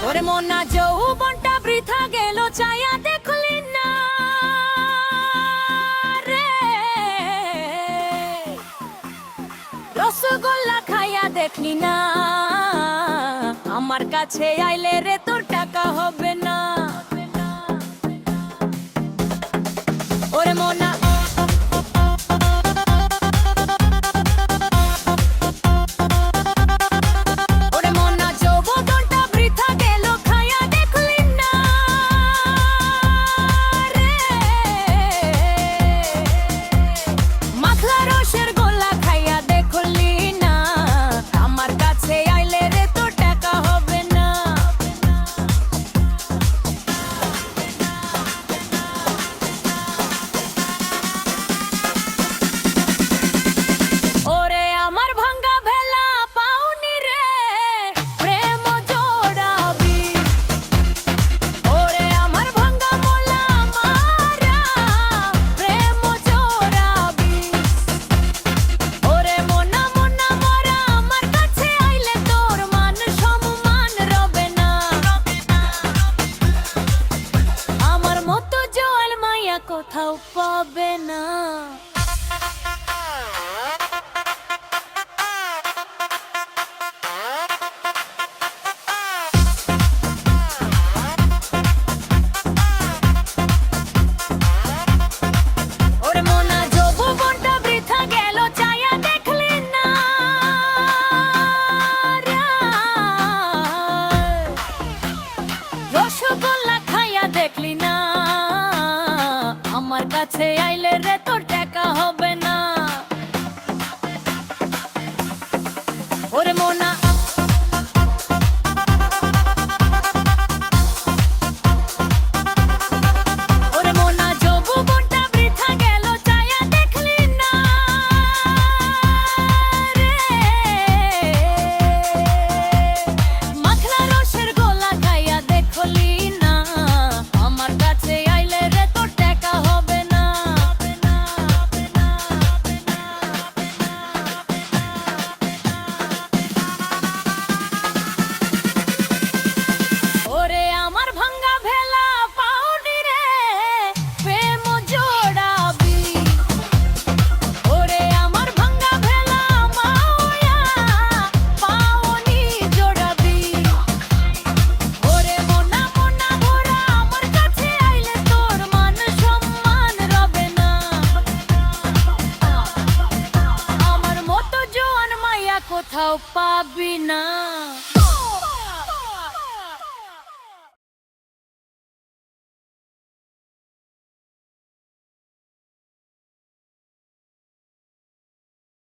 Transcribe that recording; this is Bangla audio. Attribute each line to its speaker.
Speaker 1: ওরে মনা যৌবনটা বৃথা গেল চায়া দেখলি না রে, রসগোল্লা খাইয়া দেখলি না, আমার কাছে আইলে রে তোর টাকা হবে না। ওরে মনা কোথাও পাবে না। ওরে মনা যৌবনটা বৃথা গেল চায়া দেখলি না, রসগোল্লা খাইয়া দেখলি না, আমার কাছে আইলে রে তোর টাকা হবে না। ওরে মনা ওরে মনা যৌবনটা বৃথা গেল চায়া দেখলি না রে, মাখনা রসের গোলা খাইয়া দেখলি না, আমার কাছে আইলে রে তোর টাকা হবে না। ওরে আমার ভাঙ্গা ভেলা পাউনি রে প্রেম জোড়াবি, ওরে আমার ভাঙ্গা ভেলা মায়া পাউনি জোড়াবি। ওরে মনা মনা ভরা আমার কাছে আইলে তোর মান সম্মান রবে না, আমার মতো জোয়ান মাইয়া কোথাও পাবি না।